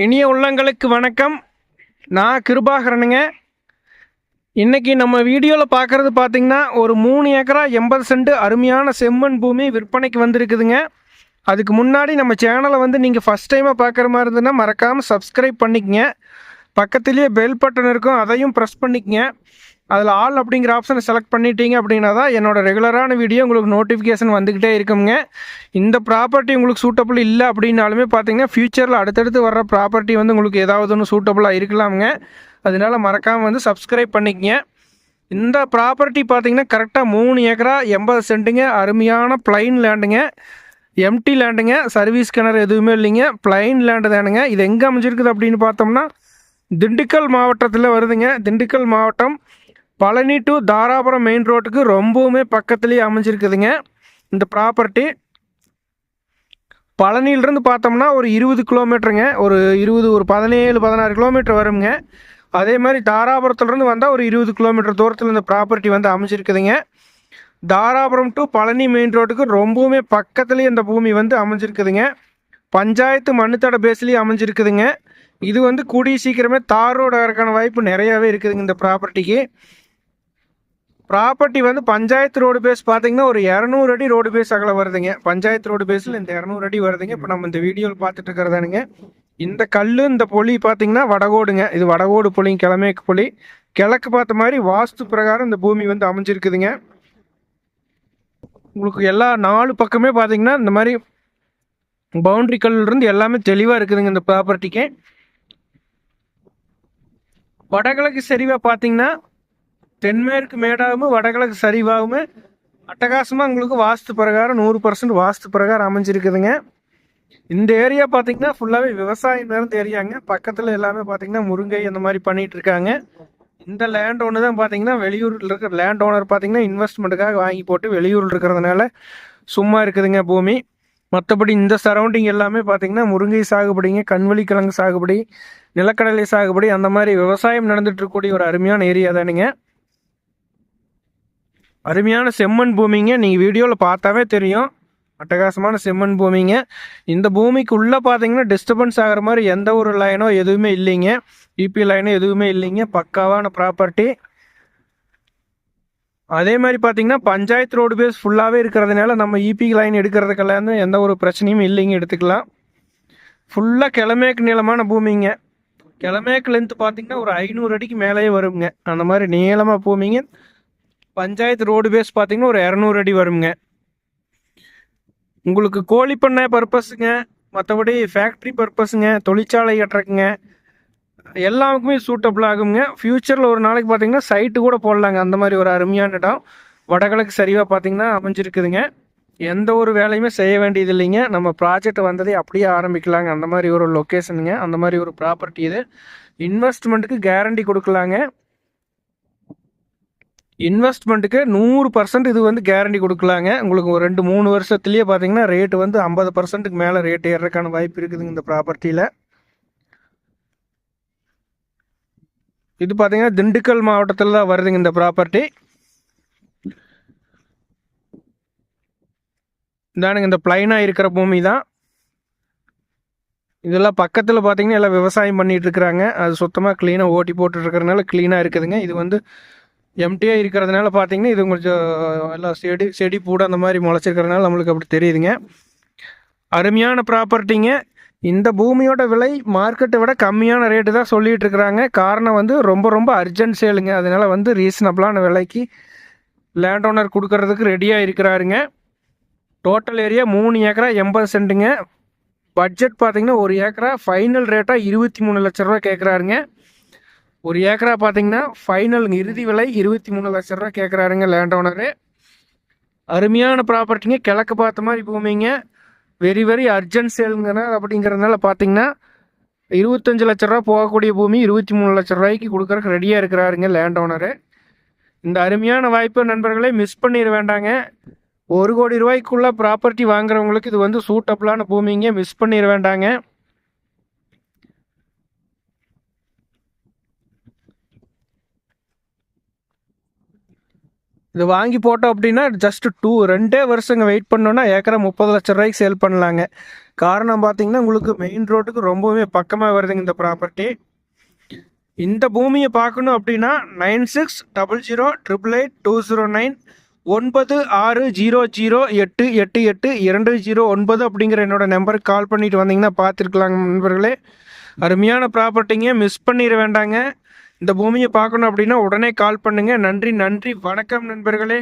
இனிய உள்ளங்களுக்கு வணக்கம். நான் கிருபாகரனுங்க. இன்றைக்கி நம்ம வீடியோவில் பார்க்குறது பார்த்திங்கன்னா ஒரு 3 ஏக்கரா 80 சென்ட் அருமையான செம்மண் பூமி விற்பனைக்கு வந்திருக்குதுங்க. அதுக்கு முன்னாடி நம்ம சேனலை நீங்கள் ஃபஸ்ட் டைமாக பார்க்குற மாதிரி இருந்ததுன்னா மறக்காமல் சப்ஸ்கிரைப் பண்ணிக்கங்க. பக்கத்துலேயே பெல் பட்டன் இருக்கும், அதையும் ப்ரெஸ் பண்ணிக்கங்க. அதில் ஆல் அப்படிங்கிற ஆப்ஷனை செலக்ட் பண்ணிட்டீங்க அப்படின்னா தான் என்னோடய ரெகுலரான வீடியோ உங்களுக்கு நோட்டிஃபிகேஷன் வந்துக்கிட்டே இருக்குங்க. இந்த ப்ராப்பர்ட்டி உங்களுக்கு சூட்டபிள் இல்லை அப்படின்னாலுமே பார்த்தீங்கன்னா ஃப்யூச்சரில் அடுத்தடுத்து வர்ற ப்ராப்பர்ட்டி உங்களுக்கு ஏதாவது ஒன்று சூட்டபுளாக இருக்கலாமுங்க. அதனால் மறக்காமல் சப்ஸ்கிரைப் பண்ணிக்கங்க. இந்த ப்ராப்பர்ட்டி பார்த்தீங்கன்னா கரெக்டாக 3 ஏக்கரா 80 சென்ட்டுங்க. அருமையான பிளைன் லேண்டுங்க, எம்டி லேண்டுங்க, சர்வீஸ் கிணறு எதுவுமே இல்லைங்க, பிளைன் லேண்டு தானுங்க. இது எங்கே அமைஞ்சிருக்குது அப்படின்னு பார்த்தோம்னா திண்டுக்கல் மாவட்டத்தில் வருதுங்க. திண்டுக்கல் மாவட்டம் பழனி டு தாராபுரம் மெயின் ரோட்டுக்கு ரொம்பவுமே பக்கத்துலேயே அமைஞ்சிருக்குதுங்க. இந்த ப்ராப்பர்ட்டி பழனியிலிருந்து பார்த்தோம்னா ஒரு 20 கிலோமீட்டருங்க, ஒரு 17-16 கிலோமீட்டர் வருங்க. அதே மாதிரி தாராபுரத்துலேருந்து வந்தால் ஒரு 20 கிலோமீட்டர் தூரத்தில் இந்த ப்ராப்பர்ட்டி அமைஞ்சிருக்குதுங்க. தாராபுரம் டு பழனி மெயின் ரோட்டுக்கு ரொம்பவுமே பக்கத்துலேயே இந்த பூமி அமைஞ்சிருக்குதுங்க. பஞ்சாயத்து மண்ணுத்தட பேஸ்லேயே அமைஞ்சிருக்குதுங்க. இது கூடிய சீக்கிரமே தார் ரோடு ஆகிறதுக்கான வாய்ப்பு நிறையாவே இருக்குதுங்க. இந்த ப்ராப்பர்ட்டிக்கு பஞ்சாயத்து ரோடு பேஸ் பார்த்தீங்கன்னா ஒரு 200 அடி ரோடு பேஸ் அகல வருதுங்க. பஞ்சாயத்து ரோடு பேஸில் இந்த 200 அடி வருதுங்க. இப்போ நம்ம இந்த வீடியோவில் பார்த்துட்டு இருக்கிறதானுங்க. இந்த கல் இந்த பொலி பார்த்தீங்கன்னா வடகோடுங்க. இது வடகோடு பொலிங்க, கிழமேற்கு பொலி. கிழக்கு பார்த்த மாதிரி வாஸ்து பிரகாரம் இந்த பூமி அமைஞ்சிருக்குதுங்க. உங்களுக்கு எல்லா 4 பக்கமே பார்த்தீங்கன்னா இந்த மாதிரி பவுண்ட்ரி கல்லிருந்து எல்லாமே தெளிவாக இருக்குதுங்க. இந்த ப்ராப்பர்ட்டிக்கு வடகிழக்கு சரிவாக பார்த்தீங்கன்னா தென்மேற்கு மேடாகவும் வடகிழக்கு சரிவாகவும் அட்டகாசமாக உங்களுக்கு வாஸ்து பிரகாரம் 100% வாஸ்து பிரகாரம் அமைஞ்சிருக்குதுங்க. இந்த ஏரியா பார்த்தீங்கன்னா ஃபுல்லாகவே விவசாயம் நிறைந்த ஏரியாங்க. பக்கத்தில் எல்லாமே பார்த்தீங்கன்னா முருங்கை அந்த மாதிரி பண்ணிகிட்டு இருக்காங்க. இந்த லேண்ட் ஒன்று தான் பார்த்தீங்கன்னா வெளியூரில் இருக்கிற லேண்ட் ஓனர் பார்த்தீங்கன்னா இன்வெஸ்ட்மெண்ட்டுக்காக வாங்கி போட்டு வெளியூரில் இருக்கிறதுனால சும்மா இருக்குதுங்க பூமி. மற்றபடி இந்த சரௌண்டிங் எல்லாமே பார்த்தீங்கன்னா முருங்கை சாகுபடிங்க, கண்வழி கிழங்கு சாகுபடி, நிலக்கடலை சாகுபடி அந்த மாதிரி விவசாயம் நடந்துட்டு இருக்கக்கூடிய ஒரு அருமையான ஏரியா தானுங்க. அருமையான செம்மண் பூமிங்க. நீங்கள் வீடியோவில் பார்த்தாவே தெரியும், அட்டகாசமான செம்மண் பூமிங்க. இந்த பூமிக்குள்ளே பார்த்தீங்கன்னா டிஸ்டர்பன்ஸ் ஆகிற மாதிரி எந்த ஒரு லைனோ எதுவுமே இல்லைங்க, இபி லைனோ எதுவுமே இல்லைங்க. பக்காவான ப்ராப்பர்ட்டி. அதே மாதிரி பார்த்தீங்கன்னா பஞ்சாயத்து ரோடு பேஸ் ஃபுல்லாகவே இருக்கிறதுனால நம்ம இபி லைன் எடுக்கிறதுக்கெல்லாம் எந்த ஒரு பிரச்சனையும் இல்லைங்க, எடுத்துக்கலாம். ஃபுல்லாக கிழமேற்கு நீளமான பூமிங்க. கிழமேற்கு லென்த்து பார்த்தீங்கன்னா ஒரு 500 அடிக்கு மேலேயே வருங்க. அந்த மாதிரி நீளமாக பூமிங்க. பஞ்சாயத்து ரோடு பேஸ் பார்த்தீங்கன்னா ஒரு 200 அடி வருங்க. உங்களுக்கு கோழி பண்ணை பர்பஸுங்க, மற்றபடி ஃபேக்ட்ரி பர்பஸுங்க, தொழிற்சாலை கட்டுறக்குங்க, எல்லாருக்குமே சூட்டபிள் ஆகுங்க. ஃப்யூச்சரில் ஒரு நாளைக்கு பார்த்தீங்கன்னா சைட்டு கூட போடலாங்க. அந்த மாதிரி ஒரு அருமையான இடம் வடகிழக்கு சரிவாக பார்த்தீங்கன்னா அமைஞ்சிருக்குதுங்க. எந்த ஒரு வேலையுமே செய்ய வேண்டியது இல்லைங்க. நம்ம ப்ராஜெக்ட் வந்ததே அப்படியே ஆரம்பிக்கலாங்க. அந்த மாதிரி ஒரு லொக்கேஷனுங்க, அந்த மாதிரி ஒரு ப்ராப்பர்ட்டி. இது இன்வெஸ்ட்மெண்ட்டுக்கு கேரண்டி கொடுக்கலாங்க. இன்வெஸ்ட்மெண்ட்டுக்கு 100% இது கேரண்டி கொடுக்கலாங்க. உங்களுக்கு ஒரு 2-3 வருஷத்துலேயே பார்த்தீங்கன்னா ரேட்டு 50%க்கு மேலே ரேட் ஏறதுக்கான வாய்ப்பு இருக்குதுங்க இந்த ப்ராப்பர்ட்டியில். இது பார்த்தீங்கன்னா திண்டுக்கல் மாவட்டத்தில் தான் வருதுங்க இந்த ப்ராப்பர்ட்டி. இதானுங்க இந்த பிளைனாக இருக்கிற பூமி தான். இதெல்லாம் பக்கத்தில் பார்த்தீங்கன்னா எல்லாம் விவசாயம் பண்ணிகிட்டு இருக்கிறாங்க. அது சுத்தமாக க்ளீனாக ஓட்டி போட்டுருக்கிறதுனால க்ளீனாக இருக்குதுங்க. இது எம்டியாக இருக்கிறதுனால பார்த்தீங்கன்னா இது கொஞ்சம் எல்லாம் செடி பூட அந்த மாதிரி முளைச்சிருக்கிறதுனால நம்மளுக்கு அப்படி தெரியுதுங்க. அருமையான ப்ராப்பர்ட்டிங்க. இந்த பூமியோட விலை மார்க்கெட்டை விட கம்மியான ரேட்டு தான் சொல்லிகிட்டு இருக்கிறாங்க. காரணம் ரொம்ப ரொம்ப அர்ஜென்ட் சேலுங்க. அதனால் ரீசனபிளான விலைக்கு லேண்ட் ஓனர் கொடுக்கறதுக்கு ரெடியாக இருக்கிறாருங்க. டோட்டல் ஏரியா 3 ஏக்கரா 80 சென்ட்டுங்க. பட்ஜெட் பார்த்தீங்கன்னா 1 ஏக்கரா ஃபைனல் ரேட்டாக 23 லட்ச ரூபா கேட்குறாருங்க. 1 ஏக்கரா பார்த்தீங்கன்னா ஃபைனல் இறுதி விலை 23 லட்ச ரூபா கேட்குறாருங்க லேண்ட் ஓனரு. அருமையான ப்ராப்பர்ட்டிங்க. கிழக்கு பார்த்த மாதிரி பூமிங்க. வெரி வெரி அர்ஜென்ட் சேலுங்கண்ணா. அப்படிங்கிறதுனால பார்த்தீங்கன்னா 25 லட்ச ரூபா போகக்கூடிய பூமி 23 லட்ச ரூபாய்க்கு கொடுக்குறக்கு ரெடியாக இருக்கிறாருங்க லேண்ட் ஓனரு. இந்த அருமையான வாய்ப்பு நண்பர்களே மிஸ் பண்ணிட வேண்டாங்க. 1 கோடி ரூபாய்க்குள்ள ப்ராப்பர்ட்டி வாங்குறவங்களுக்கு இது சூட்டபிளான பூமிங்க, மிஸ் பண்ணிட வேண்டாங்க. இது வாங்கி போட்டோம் அப்படின்னா ஜஸ்ட் 2 வருஷங்க வெயிட் பண்ணோன்னா ஏக்கரா 30 லட்ச ரூபாய்க்கு சேல் பண்ணலாங்க. காரணம் பார்த்தீங்கன்னா உங்களுக்கு மெயின் ரோட்டுக்கு ரொம்பவுமே பக்கமாக வருதுங்க இந்த ப்ராப்பர்ட்டி. இந்த பூமியை பார்க்கணும் அப்படின்னா 9600888209 9600888209 அப்படிங்கிற என்னோட நம்பருக்கு கால் பண்ணிட்டு வந்தீங்கன்னா பார்த்துருக்கலாங்க நண்பர்களே. அருமையான ப்ராப்பர்ட்டிங்க, மிஸ் பண்ணிட வேண்டாங்க. இந்த பூமியை பார்க்கணும் அப்படின்னா உடனே கால் பண்ணுங்கள். நன்றி, வணக்கம் நண்பர்களே.